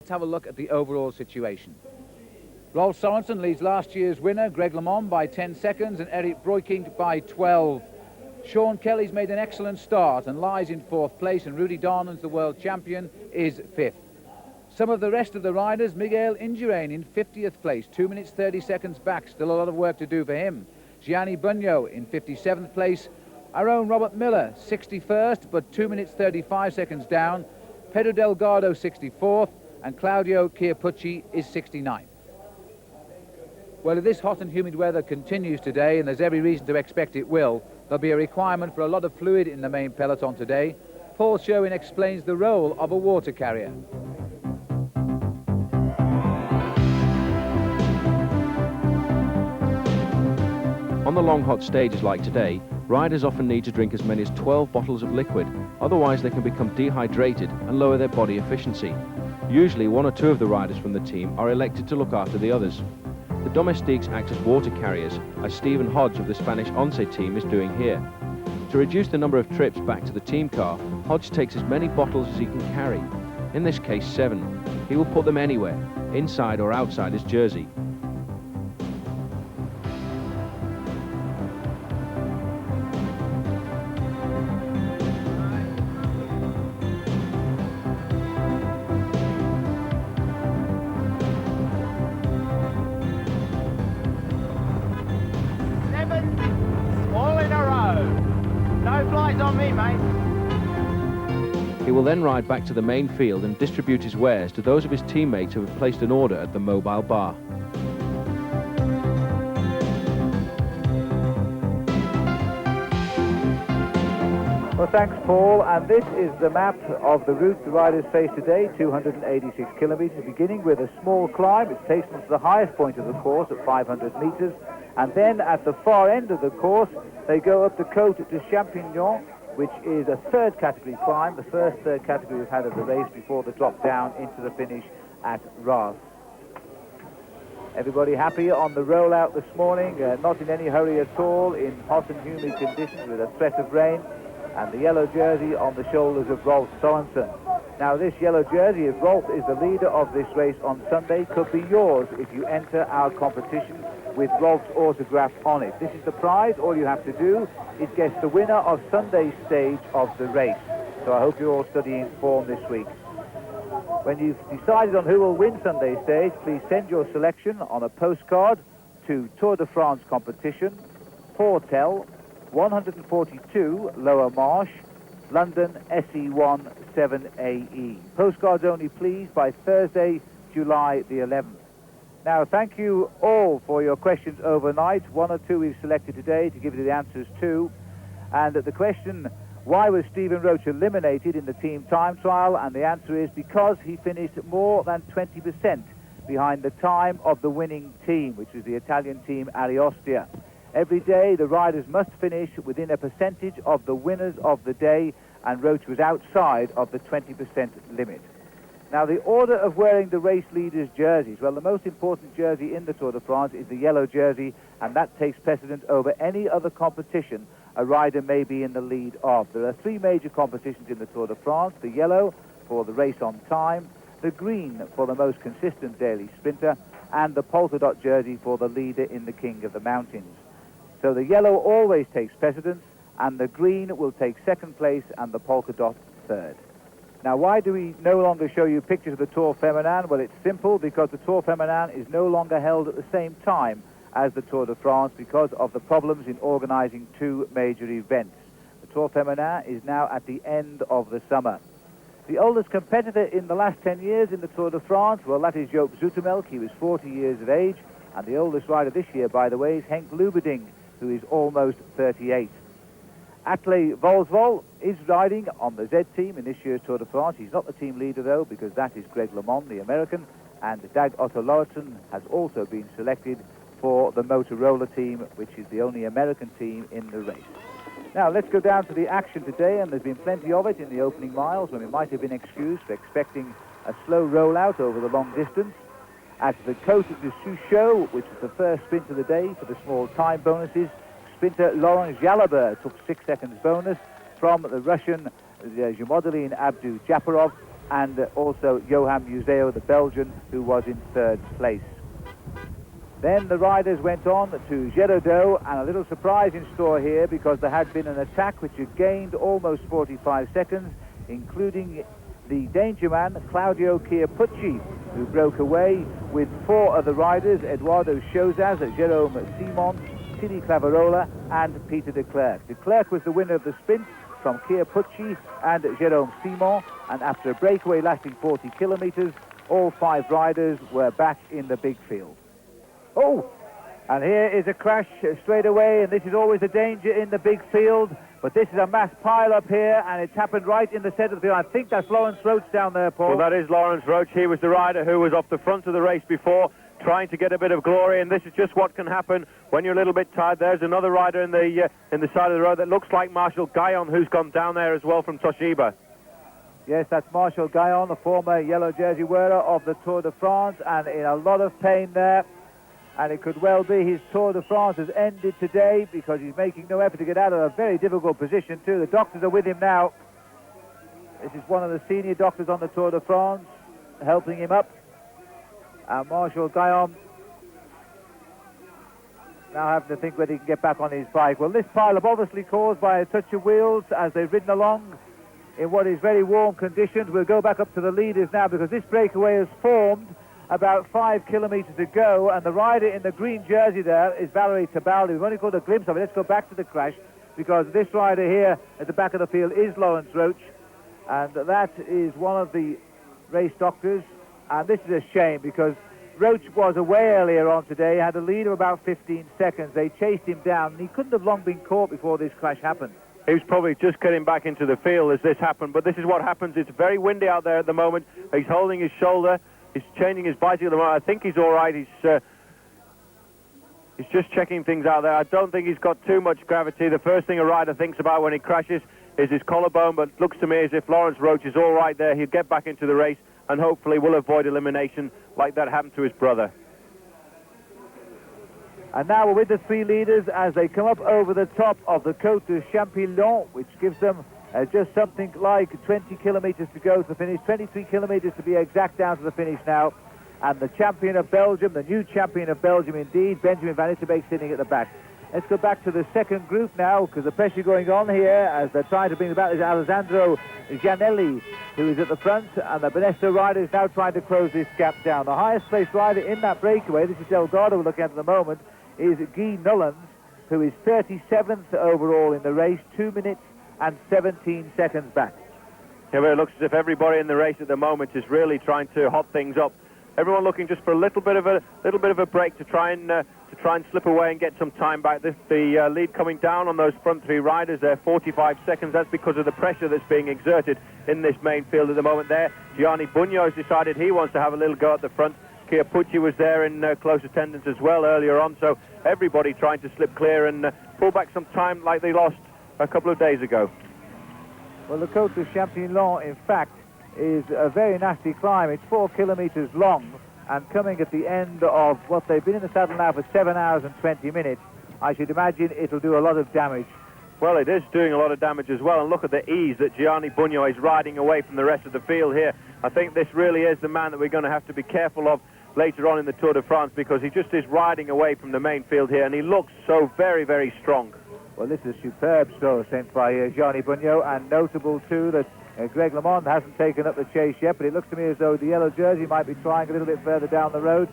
Let's have a look at the overall situation. Rolf Sorensen leads last year's winner, Greg LeMond, by 10 seconds and Eric Breukink by 12. Sean Kelly's made an excellent start and lies in 4th place, and Rudy Darnans, the world champion, is 5th. Some of the rest of the riders, Miguel Indurain in 50th place, 2 minutes 30 seconds back, still a lot of work to do for him. Gianni Bugno in 57th place. Our own Robert Miller, 61st, but 2 minutes 35 seconds down. Pedro Delgado, 64th, and Claudio Chiappucci is 69th. Well, if this hot and humid weather continues today, and there's every reason to expect it will, there'll be a requirement for a lot of fluid in the main peloton today. Paul Sherwin explains the role of a water carrier. On the long hot stages like today, riders often need to drink as many as 12 bottles of liquid, otherwise they can become dehydrated and lower their body efficiency. Usually 1 or 2 of the riders from the team are elected to look after the others. The domestiques act as water carriers, as Stephen Hodge of the Spanish Once team is doing here. To reduce the number of trips back to the team car, Hodge takes as many bottles as he can carry. In this case 7. He will put them anywhere, inside or outside his jersey. He will then ride back to the main field and distribute his wares to those of his teammates who have placed an order at the mobile bar. Well, thanks, Paul. And this is the map of the route the riders face today, 286 kilometres, beginning with a small climb. It takes them to the highest point of the course at 500 metres. And then at the far end of the course, they go up the Côte de Champignon, which is a 3rd category climb, the first 3rd category we've had of the race before the drop down into the finish at Reims. Everybody happy on the rollout this morning, not in any hurry at all, in hot and humid conditions with a threat of rain, and the yellow jersey on the shoulders of Rolf Sorensen. Now this yellow jersey, if Rolf is the leader of this race on Sunday, could be yours if you enter our competition with Rolf's autograph on it. This is the prize. All you have to do is guess the winner of Sunday's stage of the race. So I hope you're all studying form this week. When you've decided on who will win Sunday's stage, please send your selection on a postcard to Tour de France Competition, Portel, 142 Lower Marsh, London SE1 7AE. Postcards only, please, by Thursday, July the 11th. Now, thank you all for your questions overnight. 1 or 2 we've selected today to give you the answers to. And the question, why was Stephen Roche eliminated in the team time trial? And the answer is because he finished more than 20% behind the time of the winning team, which was the Italian team Ariostia. Every day, the riders must finish within a percentage of the winners of the day, and Roche was outside of the 20% limit. Now, the order of wearing the race leaders' jerseys. Well, the most important jersey in the Tour de France is the yellow jersey, and that takes precedence over any other competition a rider may be in the lead of. There are 3 major competitions in the Tour de France: the yellow for the race on time, the green for the most consistent daily sprinter, and the polka dot jersey for the leader in the King of the Mountains. So the yellow always takes precedence, and the green will take 2nd place, and the polka dot 3rd. Now, why do we no longer show you pictures of the Tour Féminin? Well, it's simple, because the Tour Féminin is no longer held at the same time as the Tour de France because of the problems in organizing 2 major events. The Tour Féminin is now at the end of the summer. The oldest competitor in the last 10 years in the Tour de France, well, that is Joop Zoetemelk. He was 40 years of age, and the oldest rider this year, by the way, is Henk Lubeding, who is almost 38. Atle Volswol is riding on the Z team in this year's Tour de France. He's not the team leader, though, because that is Greg LeMond, the American, and Dag Otto Lauritsen has also been selected for the Motorola team, which is the only American team in the race. Now, let's go down to the action today, and there's been plenty of it in the opening miles, when we might have been excused for expecting a slow rollout over the long distance. At the Côte de Souchot, which is the first sprint of the day for the small time bonuses, sprinter Laurent Jalabert took 6 seconds bonus from the Russian Zhumodalin Abdu Japarov. and also Johan Museo, the Belgian, who was in third place. Then the riders went on to Giraudot, and a little surprise in store here because there had been an attack which had gained almost 45 seconds, including the danger man Claudio Chiappucci, who broke away with 4 other riders: Eduardo Chozas, Jérôme Simon, Tilly Claverola and Peter de Klerk. De Klerk was the winner of the sprint from Chiappucci and Jérôme Simon, and after a breakaway lasting 40 kilometers, all 5 riders were back in the big field. Oh, and here is a crash straight away, and this is always a danger in the big field, but this is a mass pile-up here, and it's happened right in the centre of the field. I think that's Lawrence Roach down there, Paul. Well, that is Lawrence Roach. He was the rider who was off the front of the race before, trying to get a bit of glory, and this is just what can happen when you're a little bit tired. There's another rider in the side of the road that looks like Marshall Gaillon, who's gone down there as well from Toshiba. Yes, that's Marshall Gaillon, the former yellow jersey wearer of the Tour de France, and in a lot of pain there. And it could well be his Tour de France has ended today because he's making no effort to get out of a very difficult position too. The doctors are with him now. This is one of the senior doctors on the Tour de France helping him up. And Marshall Gaillon now having to think whether he can get back on his bike. Well, this pile-up obviously caused by a touch of wheels as they've ridden along in what is very warm conditions. We'll go back up to the leaders now because this breakaway has formed about 5 kilometers to go, and the rider in the green jersey there is Valerie Tabaldi. We've only caught a glimpse of it. Let's go back to the crash because this rider here at the back of the field is Lawrence Roach, and that is one of the race doctors. And this is a shame because Roach was away earlier on today, had a lead of about 15 seconds. They chased him down, and he couldn't have long been caught before this crash happened. He was probably just getting back into the field as this happened, but this is what happens. It's very windy out there at the moment. He's holding his shoulder. He's changing his bicycle at the moment. I think he's all right. He's just checking things out there. I don't think he's got too much gravity. The first thing a rider thinks about when he crashes is his collarbone, but it looks to me as if Lawrence Roach is all right there. He'll get back into the race and hopefully will avoid elimination like that happened to his brother. And now we're with the 3 leaders as they come up over the top of the Côte de Champillon, which gives them just something like 20 kilometers to go to the finish, 23 kilometers to be exact down to the finish now. And the champion of Belgium, the new champion of Belgium indeed, Benjamin Van Itterbeek, sitting at the back. Let's go back to the second group now because the pressure going on here as they're trying to bring about is Alessandro Gianelli, who is at the front, and the Banesto rider is now trying to close this gap down. The highest placed rider in that breakaway, this is Delgado we're looking at the moment, is Guy Nullens, who is 37th overall in the race, 2 minutes and 17 seconds back. Yeah, but it looks as if everybody in the race at the moment is really trying to hot things up. Everyone looking just for a little bit of a break to try and slip away and get some time back. The lead coming down on those front 3 riders there, 45 seconds. That's because of the pressure that's being exerted in this main field at the moment there. Gianni Bugno has decided he wants to have a little go at the front. Chiappucci was there in close attendance as well earlier on, so everybody trying to slip clear and pull back some time like they lost a couple of days ago. Well, the Côte de Champillon, in fact, is a very nasty climb. It's 4 kilometers long, and coming at the end of what they've been in the saddle now for 7 hours and 20 minutes, I should imagine it'll do a lot of damage. Well, it is doing a lot of damage as well, and look at the ease that Gianni Bugno is riding away from the rest of the field here. I think this really is the man that we're going to have to be careful of later on in the Tour de France because he just is riding away from the main field here, and he looks so very, very strong. Well, this is a superb stroll sent by Gianni Bugno, and notable too that Greg LeMond hasn't taken up the chase yet, but it looks to me as though the yellow jersey might be trying a little bit further down the road.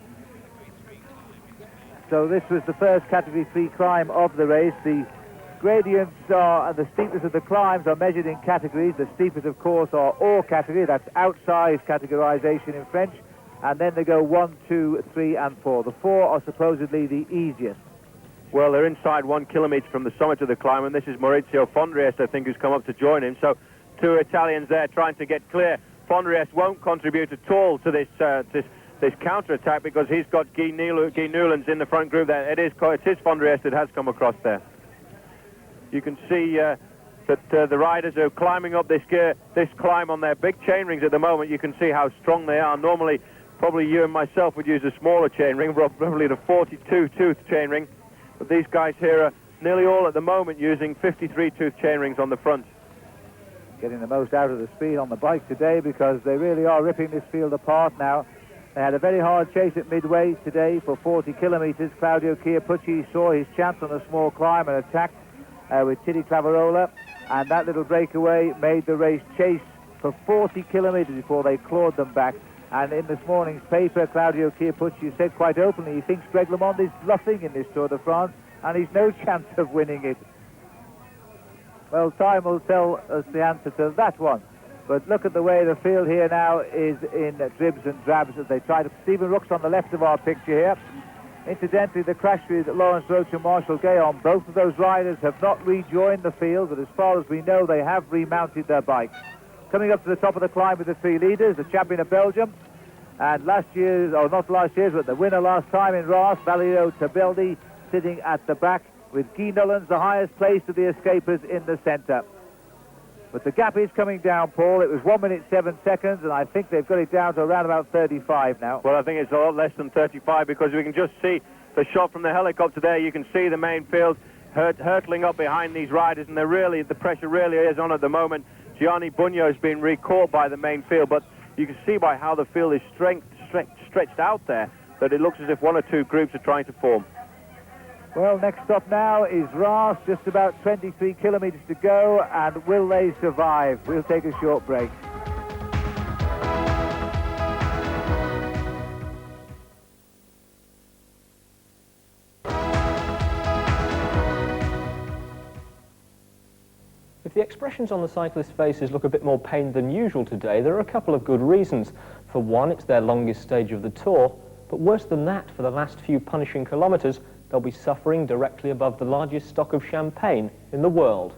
So this was the first Category 3 climb of the race. The gradients and the steepness of the climbs are measured in categories. The steepest, of course, are all category. That's outsized categorization in French. And then they go 1, 2, 3, and 4. The 4 are supposedly the easiest. Well, they're inside 1 kilometer from the summit of the climb, and this is Maurizio Fondriest, I think, who's come up to join him. So 2 Italians there trying to get clear. Fondriest won't contribute at all to this counterattack because he's got Guy Nullens in the front group there. It is Fondriest that has come across there. You can see that the riders are climbing up this climb on their big chain rings at the moment. You can see how strong they are. Normally, probably you and myself would use a smaller chain ring, probably the 42-tooth chain ring. But these guys here are nearly all at the moment using 53-tooth chain rings on the front. getting the most out of the speed on the bike today, because they really are ripping this field apart now. They had a very hard chase at midway today for 40 kilometres. Claudio Chiappucci saw his chance on a small climb and attacked with Titi Clavarola, and that little breakaway made the race chase for 40 kilometres before they clawed them back. And in this morning's paper, Claudio Chiappucci said quite openly he thinks Greg LeMond is bluffing in this Tour de France, and he's no chance of winning it. Well, time will tell us the answer to that one. But look at the way the field here now is in dribs and drabs as they try to... Stephen Rook's on the left of our picture here. Incidentally, the crash with Lawrence Roach and Marshall Gayon, both of those riders have not rejoined the field, but as far as we know, they have remounted their bikes. Coming up to the top of the climb with the three leaders, the champion of Belgium, and last year's, or not last year's, but the winner last time in Reims, Valerio Tabeldi, sitting at the back, with Guy Nullens, the highest place of the escapers, in the centre. But the gap is coming down, Paul. It was 1 minute 7 seconds, and I think they've got it down to around about 35 now. Well, I think it's a lot less than 35, because we can just see the shot from the helicopter there. You can see the main field hurtling up behind these riders, and the pressure really is on at the moment. Gianni Bugno has been recaught by the main field, but you can see by how the field is stretched out there that it looks as if one or two groups are trying to form. Well, next stop now is Reims, just about 23 kilometres to go, and will they survive? We'll take a short break. If the expressions on the cyclists' faces look a bit more pained than usual today, there are a couple of good reasons. For one, it's their longest stage of the Tour, but worse than that, for the last few punishing kilometres, they'll be suffering directly above the largest stock of champagne in the world.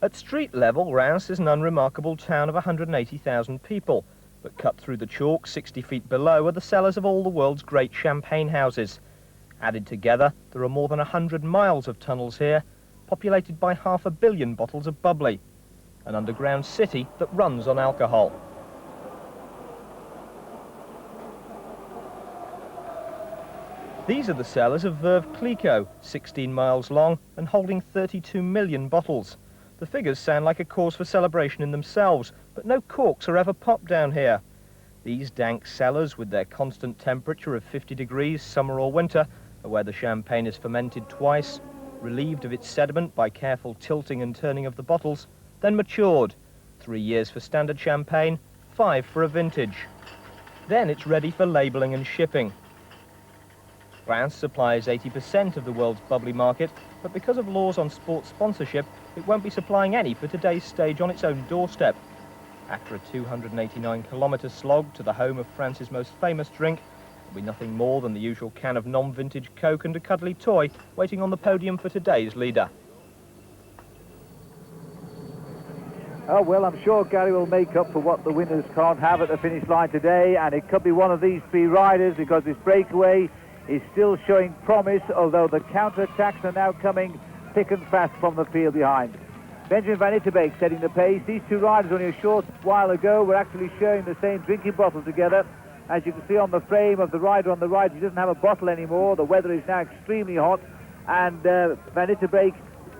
At street level, Reims is an unremarkable town of 180,000 people, but cut through the chalk 60 feet below are the cellars of all the world's great champagne houses. Added together, there are more than 100 miles of tunnels here, populated by 500 million bottles of bubbly, an underground city that runs on alcohol. These are the cellars of Veuve Clicquot, 16 miles long and holding 32 million bottles. The figures sound like a cause for celebration in themselves, but no corks are ever popped down here. These dank cellars, with their constant temperature of 50 degrees, summer or winter, are where the champagne is fermented twice, relieved of its sediment by careful tilting and turning of the bottles, then matured. 3 years for standard champagne, 5 for a vintage. Then it's ready for labelling and shipping. France supplies 80% of the world's bubbly market, but because of laws on sports sponsorship, it won't be supplying any for today's stage on its own doorstep. After a 289-kilometre slog to the home of France's most famous drink, there'll be nothing more than the usual can of non-vintage Coke and a cuddly toy waiting on the podium for today's leader. Oh, well, I'm sure Gary will make up for what the winners can't have at the finish line today, and it could be one of these three riders, because this breakaway is still showing promise, although the counterattacks are now coming thick and fast from the field behind. Benjamin Van Itterbeek setting the pace. These two riders only a short while ago were actually sharing the same drinking bottle together. As you can see on the frame of the rider on the right, he doesn't have a bottle anymore. The weather is now extremely hot, and Van Itterbeek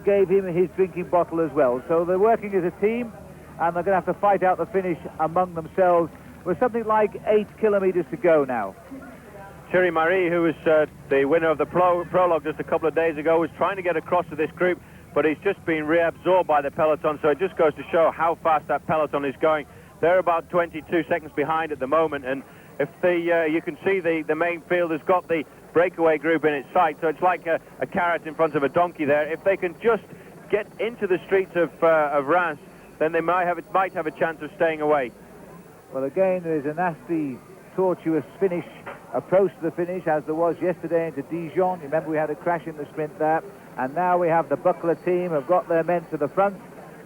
gave him his drinking bottle as well. So they're working as a team, and they're going to have to fight out the finish among themselves with something like 8 kilometres to go now. Thierry Marie, who was the winner of the prologue just a couple of days ago, was trying to get across to this group, but he's just been reabsorbed by the peloton, so it just goes to show how fast that peloton is going. They're about 22 seconds behind at the moment, and if you can see the main field has got the breakaway group in its sight, so it's like a carrot in front of a donkey there. If they can just get into the streets of Reims, then they might have a chance of staying away. Well, again, there is a nasty, tortuous finish, approach to the finish, as there was yesterday into Dijon. Remember, we had a crash in the sprint there, and now we have the Buckler team have got their men to the front.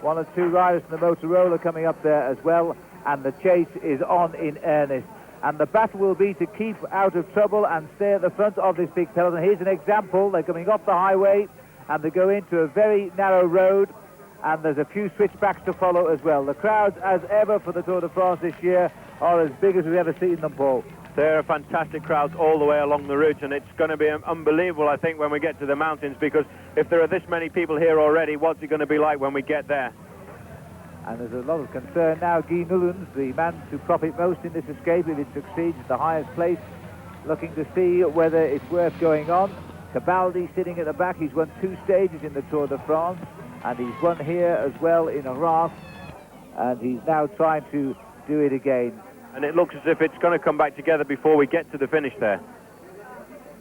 One or two riders from the Motorola coming up there as well, and the chase is on in earnest. And the battle will be to keep out of trouble and stay at the front of this big peloton. Here's an example. They're coming off the highway, and they go into a very narrow road, and there's a few switchbacks to follow as well. The crowds, as ever for the Tour de France this year, are as big as we've ever seen them, Paul. There are fantastic crowds all the way along the route, and it's going to be unbelievable, I think, when we get to the mountains, because if there are this many people here already, what's it going to be like when we get there? And there's a lot of concern now. Guy Nullens, the man to profit most in this escape, if it succeeds, at the highest place, looking to see whether it's worth going on. Cabaldi sitting at the back. He's won 2 stages in the Tour de France, and he's won here as well in Arras, and he's now trying to do it again. And it looks as if it's going to come back together before we get to the finish there.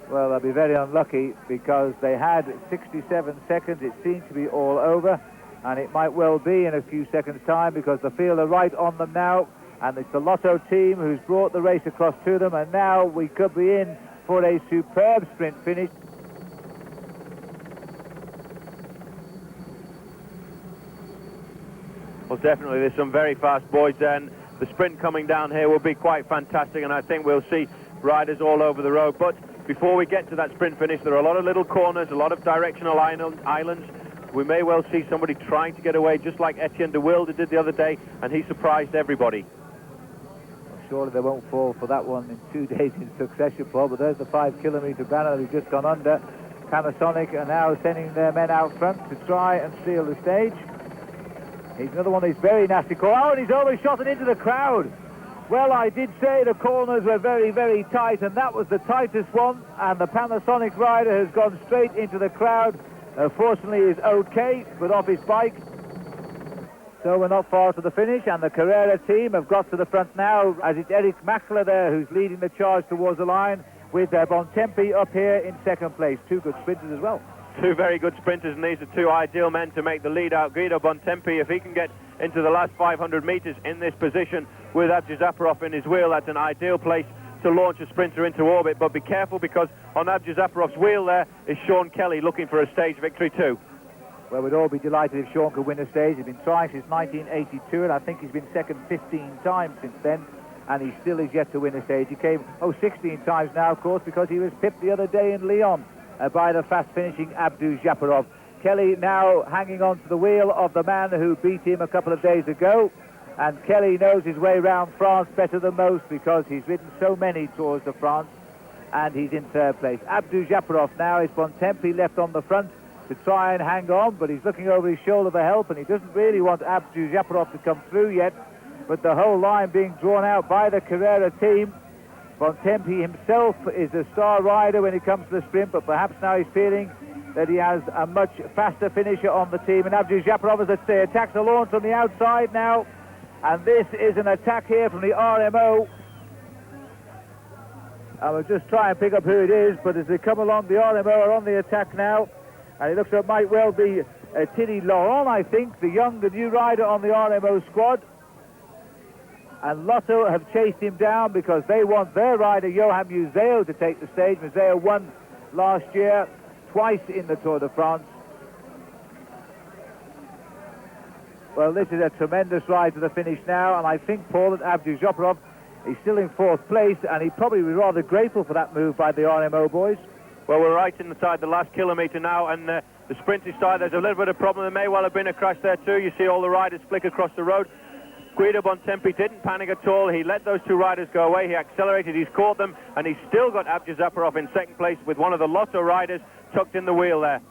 Well, they'll be very unlucky because they had 67 seconds. It seems to be all over, and it might well be in a few seconds' time because the field are right on them now, and it's the Lotto team who's brought the race across to them, and now we could be in for a superb sprint finish. Well, definitely, there's some very fast boys there, and the sprint coming down here will be quite fantastic, and I think we'll see riders all over the road. But before we get to that sprint finish, there are a lot of little corners, a lot of directional islands. We may well see somebody trying to get away, just like Etienne de Wilde did the other day, and he surprised everybody. Well, surely they won't fall for that one in 2 days in succession, Paul, but there's the 5-kilometre banner that we've just gone under. Panasonic are now sending their men out front to try and steal the stage. He's another one of these very nasty corners. Oh, and he's overshot it into the crowd. Well, I did say the corners were very, very tight, and that was the tightest one, and the Panasonic rider has gone straight into the crowd. Fortunately, he's okay, but off his bike. So we're not far to the finish, and the Carrera team have got to the front now, as it's Eric Mackler there who's leading the charge towards the line, with Bontempi up here in second place. 2 good sprinters as well. 2 very good sprinters, and these are 2 ideal men to make the lead out. Guido Bontempi, if he can get into the last 500 metres in this position with Abdouzaparov in his wheel, that's an ideal place to launch a sprinter into orbit. But be careful, because on Abdouzaparov's wheel there is Sean Kelly looking for a stage victory too. Well, we'd all be delighted if Sean could win a stage. He's been trying since 1982, and I think he's been second 15 times since then, and he still is yet to win a stage. He came, 16 times now, of course, because he was pipped the other day in Lyon by the fast-finishing Abdouzaparov. Kelly now hanging on to the wheel of the man who beat him a couple of days ago, and Kelly knows his way around France better than most because he's ridden so many Tours de France, and he's in third place. Abdouzaparov now is Bontempi left on the front to try and hang on, but he's looking over his shoulder for help, and he doesn't really want Abdouzaparov to come through yet, but the whole line being drawn out by the Carrera team. Bontempi himself is a star rider when it comes to the sprint, but perhaps now he's feeling that he has a much faster finisher on the team. And Abdouzaparov, as the attacks are launched on the outside now, and this is an attack here from the RMO. I will just try and pick up who it is, but as they come along, the RMO are on the attack now, and it looks like it might well be Thierry Laurent, I think, the new rider on the RMO squad. And Lotto have chased him down because they want their rider, Johan Museo, to take the stage. Museo won last year, twice in the Tour de France. Well, this is a tremendous ride to the finish now, and I think, Paul, that Abdouzaparov is still in 4th place, and he probably was rather grateful for that move by the RMO boys. Well, we're right inside the last kilometre now, and the sprinty side, there's a little bit of problem. There may well have been a crash there too. You see all the riders flick across the road. Guido Bontempi didn't panic at all. He let those 2 riders go away. He accelerated, he's caught them, and he's still got Abdouzaparov in second place with one of the Lotto riders tucked in the wheel there.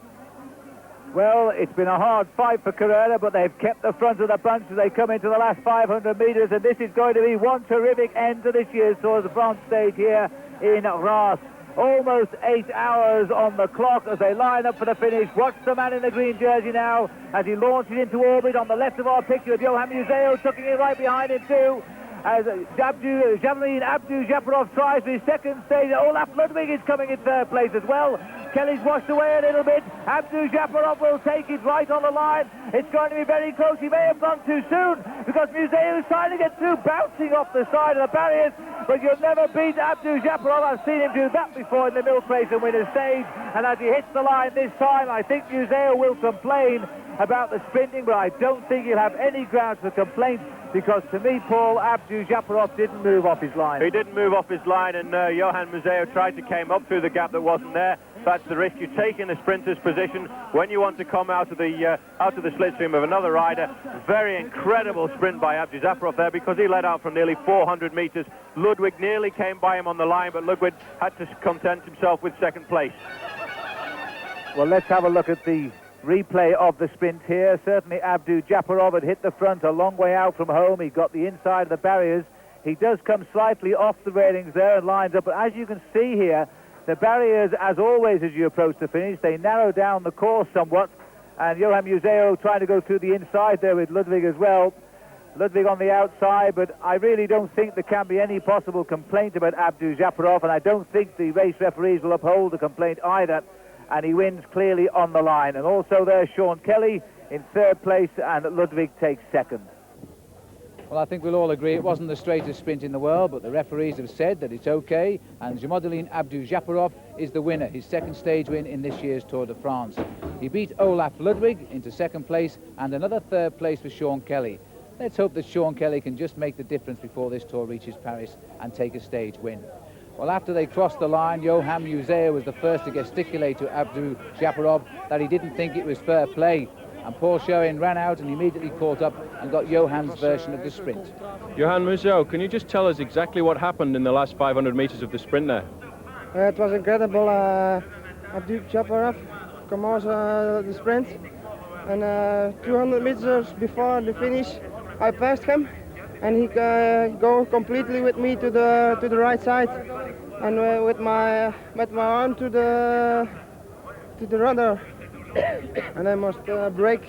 Well, it's been a hard fight for Carrera, but they've kept the front of the bunch as they come into the last 500 metres, and this is going to be one terrific end to this year's Tour de France stage here in Reims. Almost 8 hours on the clock as they line up for the finish. Watch the man in the green jersey now as he launches into orbit on the left of our picture with Johan Museo tucking it right behind him too. As Javelin Abdouzaparov tries for his second stage. Olaf Ludwig is coming in third place as well. Kelly's washed away a little bit. Abdouzaparov will take it right on the line. It's going to be very close. He may have gone too soon because Museo is trying to get through, bouncing off the side of the barriers. But you'll never beat Abdouzaparov. I've seen him do that before in the milk race and win a stage. And as he hits the line this time, I think Museo will complain about the sprinting, but I don't think he'll have any grounds for complaint because, to me, Paul, Abdouzaparov didn't move off his line. He didn't move off his line, and Johan Museo tried to came up through the gap that wasn't there. That's the risk you take in a sprinter's position when you want to come out of the slipstream of another rider. Very incredible sprint by Abdouzaparov there because he led out from nearly 400 metres. Ludwig nearly came by him on the line, but Ludwig had to content himself with second place. Well, let's have a look at the replay of the sprint here. Certainly Abdu Japarov had hit the front a long way out from home. He got the inside of the barriers. He does come slightly off the railings there and lines up, but as you can see here, the barriers, as always as you approach the finish, they narrow down the course somewhat, and Johan Museo trying to go through the inside there with Ludwig as well. Ludwig on the outside, but I really don't think there can be any possible complaint about Abdu Japarov, and I don't think the race referees will uphold the complaint either, and he wins clearly on the line. And also there's Sean Kelly in third place, and Ludwig takes second. Well, I think we'll all agree it wasn't the straightest sprint in the world, but the referees have said that it's okay, and Jamodalin Abdu Japarov is the winner, his second stage win in this year's Tour de France. He beat Olaf Ludwig into second place, and another third place for Sean Kelly. Let's hope that Sean Kelly can just make the difference before this Tour reaches Paris and take a stage win. Well, after they crossed the line, Johan Museo was the first to gesticulate to Abdu Japarov that he didn't think it was fair play. And Paul Schoen ran out and immediately caught up and got Johan's version of the sprint. Johan Museo, can you just tell us exactly what happened in the last 500 metres of the sprint there? It was incredible. Abdu Japarov commenced the sprint, and 200 meters before the finish, I passed him, and he go completely with me to the right side, and with my arm to the rudder. And I must break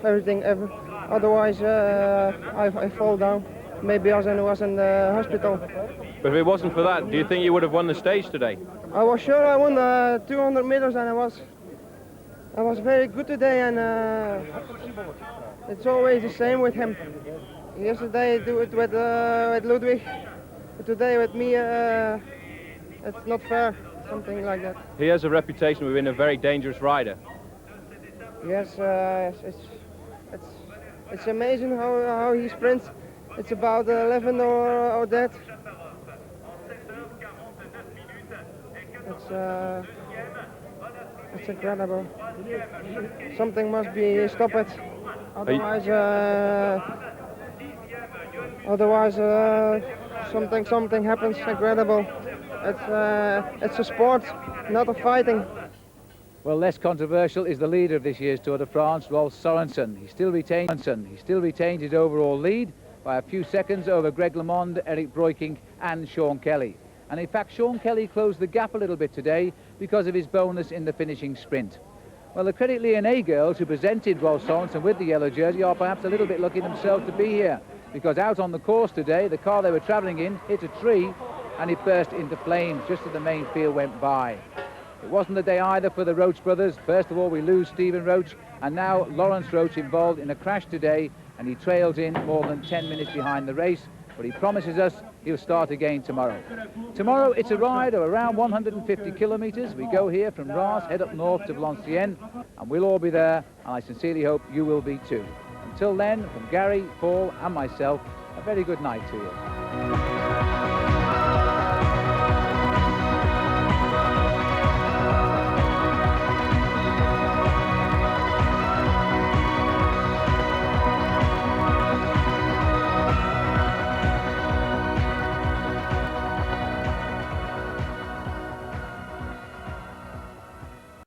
everything. Otherwise, I fall down. Maybe I was in the hospital. But if it wasn't for that, do you think you would have won the stage today? I was sure I won 200 meters, and I was very good today. And it's always the same with him. Yesterday I do it with Ludwig. But today with me, it's not fair. Something like that. He has a reputation of being a very dangerous rider. Yes, it's amazing how he sprints. It's about 11 or that. It's incredible. Something must be stopped. Otherwise, something happens incredible. It's a sport, not a fighting. Well, less controversial is the leader of this year's Tour de France, Rolf Sorensen. He still retains his overall lead by a few seconds over Greg LeMond, Eric Breukink and Sean Kelly. And in fact, Sean Kelly closed the gap a little bit today because of his bonus in the finishing sprint. Well, the Credit Lyonnais girls who presented Rolf Sorensen with the yellow jersey are perhaps a little bit lucky themselves to be here, because out on the course today, the car they were travelling in hit a tree and it burst into flames just as the main field went by. It wasn't the day either for the Roach brothers. First of all, we lose Stephen Roach, and now Lawrence Roach involved in a crash today, and he trails in more than 10 minutes behind the race, but he promises us he'll start again tomorrow. Tomorrow it's a ride of around 150 kilometres. We go here from Reims, head up north to Valenciennes, and we'll all be there, and I sincerely hope you will be too. Until then, from Gary, Paul and myself, a very good night to you.